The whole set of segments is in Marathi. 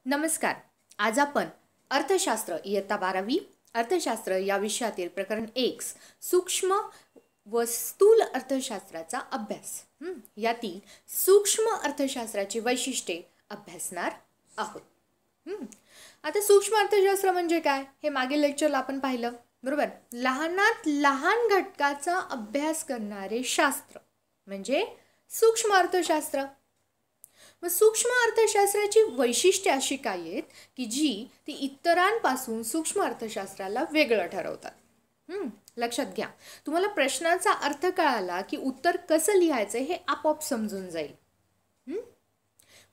नमस्कार. आज आपण अर्थशास्त्र इयत्ता 12वी अर्थशास्त्र या विषयातील प्रकरण 1 सूक्ष्म व स्थूल अर्थशास्त्राचा अभ्यास यातील सूक्ष्म अर्थशास्त्राची वैशिष्ट्ये अभ्यासणार आहोत. आता सूक्ष्म अर्थशास्त्र म्हणजे काय हे मागील लेक्चरला आपण पाहिलं, बरोबर. लहानात लहान घटकाचा अभ्यास करणारे शास्त्र म्हणजे सूक्ष्म अर्थशास्त्र. मग सूक्ष्म अर्थशास्त्राची वैशिष्ट्ये अशी काय आहेत की जी ती इतरांपासून सूक्ष्म अर्थशास्त्राला वेगळं ठरवतात. लक्षात घ्या, तुम्हाला प्रश्नाचा अर्थ कळाला की उत्तर कसं लिहायचं हे आपोआप समजून जाईल.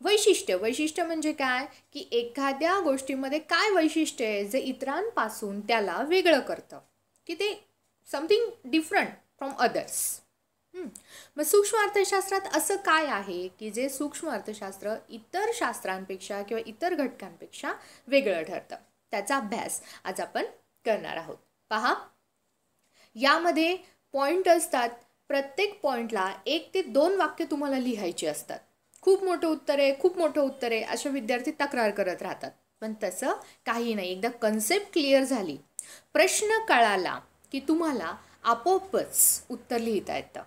वैशिष्ट्य म्हणजे काय की एखाद्या गोष्टीमध्ये काय वैशिष्ट्य आहे जे इतरांपासून त्याला वेगळं करतं, की ते समथिंग डिफरंट फ्रॉम अदर्स. मग सूक्ष्म अर्थशास्त्रात असं काय आहे की जे सूक्ष्म अर्थशास्त्र इतर शास्त्रांपेक्षा किंवा इतर घटकांपेक्षा वेगळं ठरतं, त्याचा अभ्यास आज आपण करणार आहोत. पहा, यामध्ये पॉईंट असतात. प्रत्येक पॉईंटला 1 ते 2 वाक्य तुम्हाला लिहायची असतात. खूप मोठं उत्तर आहे असे विद्यार्थी तक्रार करत राहतात, पण तसं काही नाही. एकदा कन्सेप्ट क्लिअर झाली, प्रश्न कळाला की तुम्हाला आपोआपच उत्तर लिहिता येतं.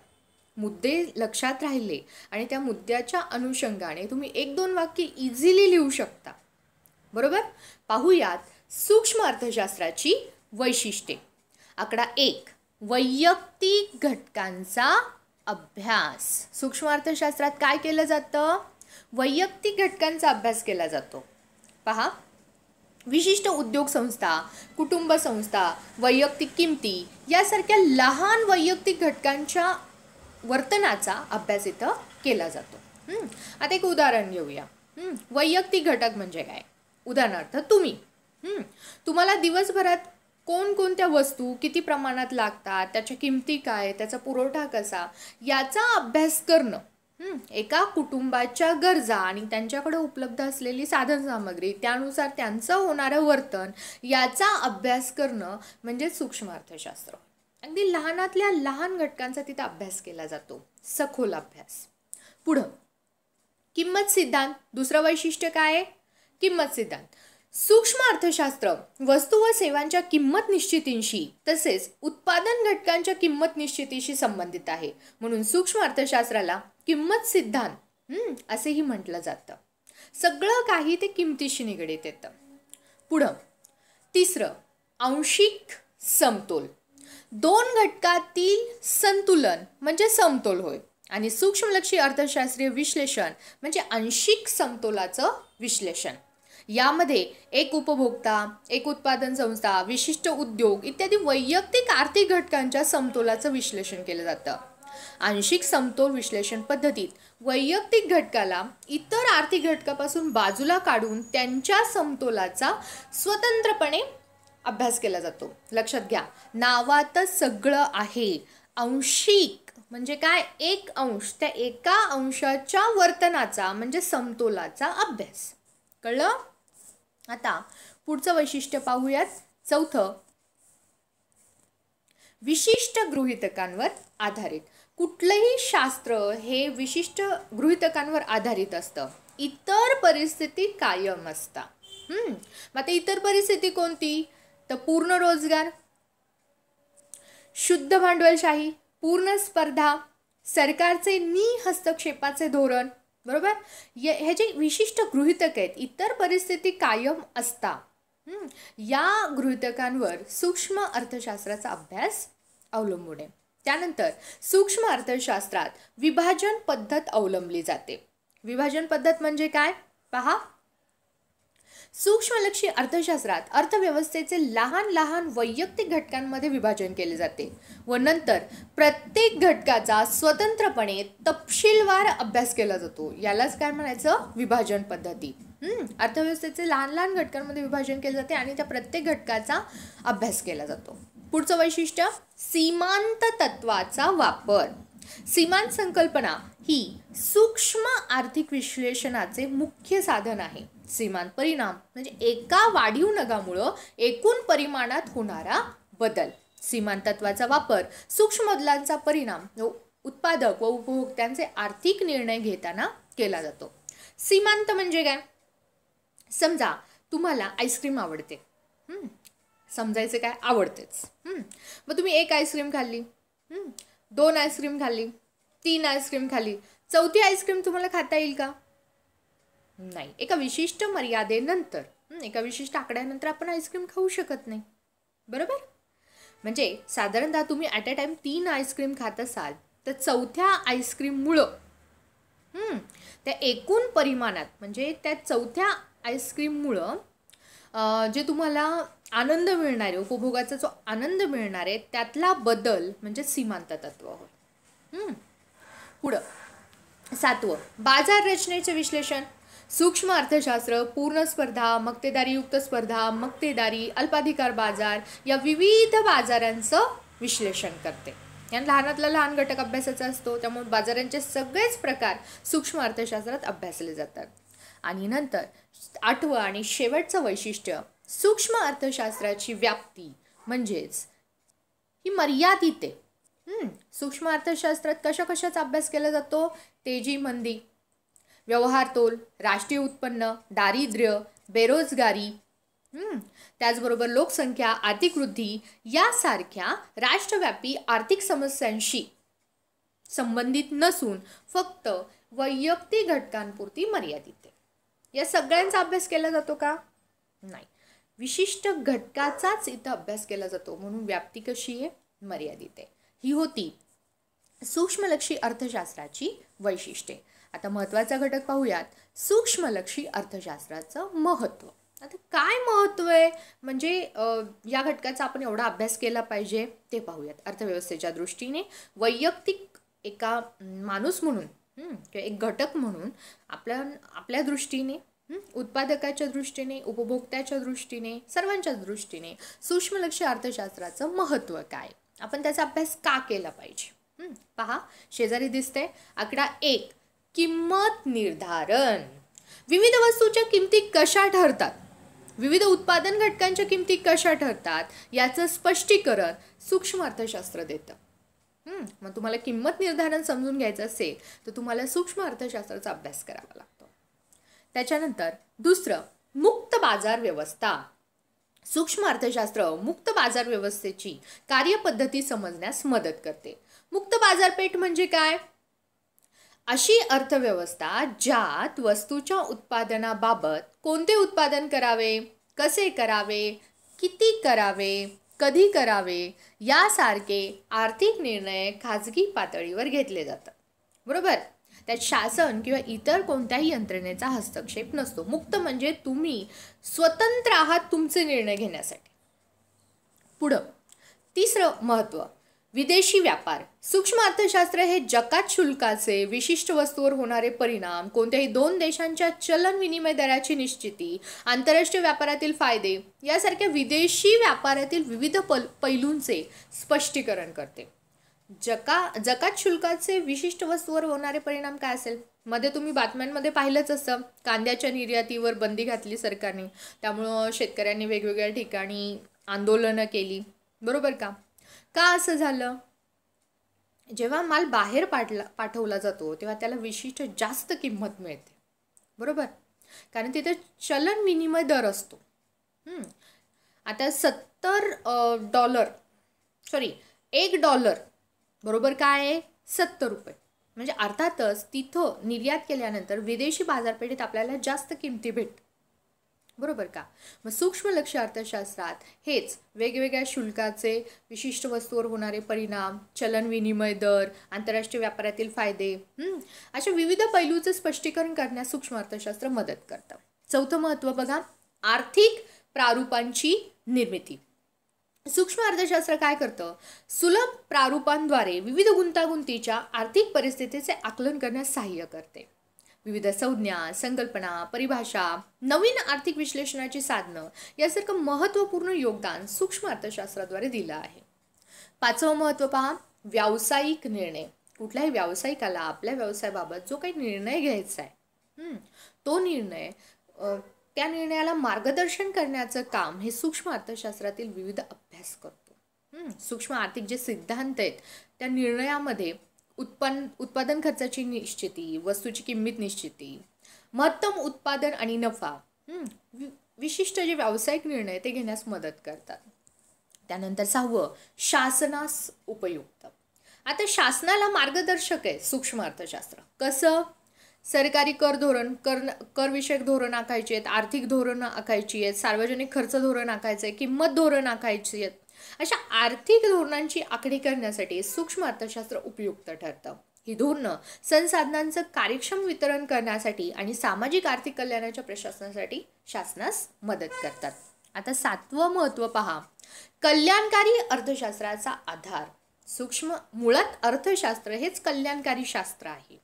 मुद्दे लक्षात राहिले आणि त्या मुद्द्याच्या अनुषंगाने तुम्ही 1-2 वाक्य इझिली लिहू शकता, बरोबर. पाहूयात सूक्ष्म अर्थशास्त्राची वैशिष्ट्ये. आकडा 1, वैयक्तिक घटकांचा अभ्यास. सूक्ष्म अर्थशास्त्रात काय केलं जातं? वैयक्तिक घटकांचा अभ्यास केला जातो. पहा, विशिष्ट उद्योग संस्था, कुटुंब संस्था, वैयक्तिक किमती यासारख्या लहान वैयक्तिक घटकांच्या वर्तनाचा अभ्यास इथं केला जातो. आता एक उदाहरण घेऊया. वैयक्तिक घटक म्हणजे काय? उदाहरणार्थ तुम्हाला दिवसभरात कोणकोणत्या वस्तू किती प्रमाणात लागतात, त्याच्या किमती काय, त्याचा पुरवठा कसा याचा अभ्यास करणं, एका कुटुंबाच्या गरजा आणि त्यांच्याकडे उपलब्ध असलेली साधनसामग्री त्यानुसार त्यांचं होणारं वर्तन याचा अभ्यास करणं म्हणजे सूक्ष्म अर्थशास्त्र. अगदी लहानातल्या लहान घटकांचा तिथं अभ्यास केला जातो, सखोल अभ्यास. पुढं किंमत सिद्धांत. दुसरं वैशिष्ट्य काय आहे? किंमत सिद्धांत. सूक्ष्म अर्थशास्त्र वस्तू व सेवांच्या किंमत निश्चितीशी तसेच उत्पादन घटकांच्या किंमत निश्चितीशी संबंधित आहे, म्हणून सूक्ष्म अर्थशास्त्राला किंमत सिद्धांत असेही म्हटलं जातं. सगळं काही ते किंमतीशी निगडीत येतं. पुढं तिसरं आंशिक समतोल. 2 घटकातील संतुलन म्हणजे समतोल होय, आणि सूक्ष्मलक्षी अर्थशास्त्रीय विश्लेषण म्हणजे आंशिक समतोलाचं विश्लेषण. यामध्ये एक उपभोक्ता, एक उत्पादन संस्था, विशिष्ट उद्योग इत्यादी वैयक्तिक आर्थिक घटकांच्या समतोलाचं विश्लेषण केलं जातं. आंशिक समतोल विश्लेषण पद्धतीत वैयक्तिक घटकाला इतर आर्थिक घटकापासून बाजूला काढून त्यांच्या समतोलाचा स्वतंत्रपणे अभ्यास केला जातो. लक्षात घ्या, नावातच सगळं आहे. आंशिक म्हणजे काय? 1 अंश, त्या एका अंशाच्या वर्तनाचा म्हणजे समतोलाचा अभ्यास. कळलं? आता पुढचं वैशिष्ट्य पाहूयात. 4, विशिष्ट गृहीतकांवर आधारित. कुठलंही शास्त्र हे विशिष्ट गृहीतकांवर आधारित असतं. इतर परिस्थिती कायम असतात. मग आता इतर परिस्थिती कोणती? तर पूर्ण रोजगार, शुद्ध भांडवलशाही, पूर्ण स्पर्धा, सरकारचे निहस्तक्षेपाचे धोरण, बरोबर. हे जे विशिष्ट गृहीतक आहेत, इतर परिस्थिती कायम असता, या गृहीतकांवर सूक्ष्म अर्थशास्त्राचा अभ्यास अवलंबून आहे. त्यानंतर सूक्ष्म अर्थशास्त्रात विभाजन पद्धत अवलंबली जाते. विभाजन पद्धत म्हणजे काय? पहा, सूक्ष्मलक्षी अर्थशास्त्रात अर्थव्यवस्थेचे लहान लहान वैयक्तिक घटकांमध्ये विभाजन केले जाते व नंतर प्रत्येक घटकाचा स्वतंत्रपणे तपशीलवार अभ्यास केला जातो. यालाच काय म्हणायचं? विभाजन पद्धती. अर्थव्यवस्थेचे लहान लहान घटकांमध्ये विभाजन केले जाते आणि त्या प्रत्येक घटकाचा अभ्यास केला जातो. पुढचं वैशिष्ट्य सीमांत तत्वाचा वापर. सीमांत संकल्पना ही सूक्ष्म आर्थिक विश्लेषणाचे मुख्य साधन आहे. सीमांत परिणाम म्हणजे एका वाढीव नगामुळं एकूण परिमाणात होणारा बदल. सीमांत तत्वाचा वापर सूक्ष्म बदलांचा परिणाम उत्पादक व उपभोक्त्यांचे आर्थिक निर्णय घेताना केला जातो. सीमांत म्हणजे काय? समजा तुम्हाला आईस्क्रीम आवडते. समजायचं काय, आवडतेच. मग तुम्ही 1 आईस्क्रीम खाल्ली, 2 आईस्क्रीम खाल्ली, 3 आईस्क्रीम खाल्ली, 4थी आईस्क्रीम तुम्हाला खाता येईल का? नाही. एका विशिष्ट मर्यादेनंतर, एका विशिष्ट आकड्यानंतर आपण आईस्क्रीम खाऊ शकत नाही. बरोबर. म्हणजे साधारणतः तुम्ही ॲट अ टाइम 3 आईस्क्रीम खात असाल तर 4थ्या आईस्क्रीममुळं त्या एकूण परिमाणात, म्हणजे त्या 4थ्या आईस्क्रीममुळं जे तुम्हाला आनंद मिळणार आहे, उपभोगाचा जो आनंद मिळणार आहे, त्यातला बदल म्हणजे सीमांत तत्व होय. पुढं 7वं, बाजार रचनेचे विश्लेषण. सूक्ष्म अर्थशास्त्र पूर्ण स्पर्धा, मक्तेदारीयुक्त स्पर्धा, मक्तेदारी, अल्पाधिकार बाजार या विविध बाजारांचं विश्लेषण करते. या लहानातला लहान घटक अभ्यासाचा असतो, त्यामुळे बाजारांचे सगळेच प्रकार सूक्ष्म अर्थशास्त्रात अभ्यासले जातात. आणि नंतर 8वं आणि शेवटचं वैशिष्ट्य, सूक्ष्म अर्थशास्त्राची व्याप्ती म्हणजेच ही मर्यादित आहे. सूक्ष्म अर्थशास्त्रात कशाचा अभ्यास केला जातो? तेजी मंदी, व्यवहार तोल, राष्ट्रीय उत्पन्न, दारिद्र्य, बेरोजगारी, त्याचबरोबर लोकसंख्या, आर्थिक वृद्धी यासारख्या राष्ट्रव्यापी आर्थिक समस्यांशी संबंधित नसून फक्त वैयक्तिक घटकांपुरती मर्यादित आहे. या सगळ्यांचा अभ्यास केला जातो का? नाही. विशिष्ट घटकाचाच इथं अभ्यास केला जातो, म्हणून व्याप्ती कशी आहे? मर्यादित आहे. ही होती सूक्ष्मलक्षी अर्थशास्त्राची वैशिष्ट्ये. आता महत्त्वाचा घटक पाहूयात, सूक्ष्मलक्षी अर्थशास्त्राचं महत्त्व. आता काय महत्त्व आहे, म्हणजे या घटकाचा आपण एवढा अभ्यास केला पाहिजे ते पाहूयात. अर्थव्यवस्थेच्या दृष्टीने, वैयक्तिक एका माणूस म्हणून किंवा एक घटक म्हणून आपल्या दृष्टीने, उत्पादकाच्या दृष्टीने, उपभोक्त्याच्या दृष्टीने, सर्वांच्या दृष्टीने सूक्ष्मलक्षी अर्थशास्त्राचं महत्त्व काय, आपण त्याचा अभ्यास का केला पाहिजे. पहा, शेजारी दिसते आकडा 1, किंमत निर्धारण. विविध वस्तूच्या किमती कशा ठरतात, विविध उत्पादन घटकांच्या किमती कशा ठरतात याचं स्पष्टीकरण सूक्ष्म अर्थशास्त्र देतं. मग तुम्हाला किंमत निर्धारण समजून घ्यायचं असेल तर तुम्हाला सूक्ष्म अर्थशास्त्राचा अभ्यास करावा लागतो. त्याच्यानंतर दुसरं, मुक्त बाजार व्यवस्था. सूक्ष्म अर्थशास्त्र मुक्त बाजार व्यवस्थेची कार्यपद्धती समजण्यास मदत करते. मुक्त बाजारपेठ म्हणजे काय? अशी अर्थव्यवस्था ज्यात वस्तूच्या उत्पादनाबाबत कोणते उत्पादन करावे, कसे करावे, किती करावे, कधी करावे यासारखे आर्थिक निर्णय खाजगी पातळीवर घेतले जातात. बरोबर. त्यात शासन किंवा इतर कोणत्याही यंत्रणेचा हस्तक्षेप नसतो. मुक्त म्हणजे तुम्ही स्वतंत्र आहात तुमचे निर्णय घेण्यासाठी. पुढं तिसरं महत्त्व, विदेशी व्यापार. सूक्ष्म अर्थशास्त्र हे जकात शुल्काचे, विशिष्ट वस्तूवर होणारे परिणाम, कोणत्याही 2 देशांच्या चलन विनिमय दराची निश्चिती, आंतरराष्ट्रीय व्यापारातील फायदे यासारख्या विदेशी व्यापारातील विविध पैलूंचे स्पष्टीकरण करते. जकात शुल्काचे विशिष्ट वस्तूवर होणारे परिणाम काय असेल? मध्ये तुम्ही बातम्यांमध्ये पाहिलंच असतं, कांद्याच्या निर्यातीवर बंदी घातली सरकारने, त्यामुळं शेतकऱ्यांनी वेगवेगळ्या ठिकाणी आंदोलनं केली. बरोबर का? का असं झालं? जेव्हा माल बाहेर पाठवला जातो तेव्हा त्याला विशिष्ट जास्त किंमत मिळते. बरोबर. कारण तिथे चलन विनिमय दर असतो. आता $1 बरोबर काय आहे? 70 रुपये. म्हणजे अर्थातच तिथं निर्यात केल्यानंतर विदेशी बाजारपेठेत आपल्याला जास्त किमती भेटतात. बरोबर का? मग सूक्ष्मलक्षी अर्थशास्त्रात हेच वेगवेगळ्या शुल्काचे, विशिष्ट वस्तूवर होणारे परिणाम, चलन विनिमय दर, आंतरराष्ट्रीय व्यापारातील फायदे, अशा विविध पैलूचे स्पष्टीकरण करण्यास सूक्ष्म अर्थशास्त्र मदत करतं. चौथं महत्त्व बघा, आर्थिक प्रारूपांची निर्मिती. सूक्ष्म अर्थशास्त्र काय करतं? सुलभ प्रारूपांद्वारे विविध गुंतागुंतीच्या आर्थिक परिस्थितीचे आकलन करण्यास सहाय्य करते. विविध संज्ञा, संकल्पना, परिभाषा, नवीन आर्थिक विश्लेषणाची साधनं यासारखं महत्त्वपूर्ण योगदान सूक्ष्म अर्थशास्त्राद्वारे दिलं आहे. 5वं महत्त्व पहा, व्यावसायिक निर्णय. कुठल्याही व्यावसायिकाला आपल्या व्यवसायाबाबत जो काही निर्णय घ्यायचा आहे तो निर्णय, त्या निर्णयाला मार्गदर्शन करण्याचं काम हे सूक्ष्म अर्थशास्त्रातील विविध अभ्यास करतो. सूक्ष्म आर्थिक जे सिद्धांत आहेत त्या निर्णयामध्ये उत्पादन खर्चाची निश्चिती, वस्तूची किंमत निश्चिती, महत्तम उत्पादन आणि नफा, विशिष्ट जे व्यावसायिक निर्णय ते घेण्यास मदत करतात. त्यानंतर 6वं, शासनास उपयुक्त. आता शासनाला मार्गदर्शक आहे सूक्ष्म अर्थशास्त्र. कसं? सरकारी कर धोरण, करविषयक धोरण आखायची आहेत, आर्थिक धोरण आखायची आहेत, सार्वजनिक खर्च धोरण आखायचं आहे, किंमत धोरण आखायची आहेत. अशा आर्थिक धोरणांची आखणी करण्यासाठी सूक्ष्म अर्थशास्त्र उपयुक्त ठरतं. ही धोरणं संसाधनांचं कार्यक्षम वितरण करण्यासाठी आणि सामाजिक आर्थिक कल्याणाच्या प्रशासनासाठी शासनास मदत करतात. आता 7वं महत्त्व पहा, कल्याणकारी अर्थशास्त्राचा आधार. मुळात अर्थशास्त्र हेच कल्याणकारी शास्त्र आहे.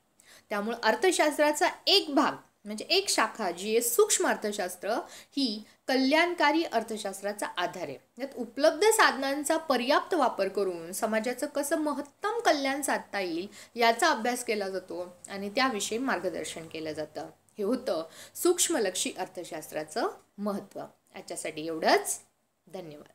त्यामुळे अर्थशास्त्राचा एक भाग म्हणजे एक शाखा जी आहे सूक्ष्म अर्थशास्त्र, ही कल्याणकारी अर्थशास्त्राचा आधार आहे. यात उपलब्ध साधनांचा पर्याप्त वापर करून समाजाचं कसं महत्तम कल्याण साधता येईल याचा अभ्यास केला जातो आणि त्याविषयी मार्गदर्शन केलं जातं. हे होतं सूक्ष्मलक्षी अर्थशास्त्राचं महत्त्व. याच्यासाठी एवढंच. धन्यवाद.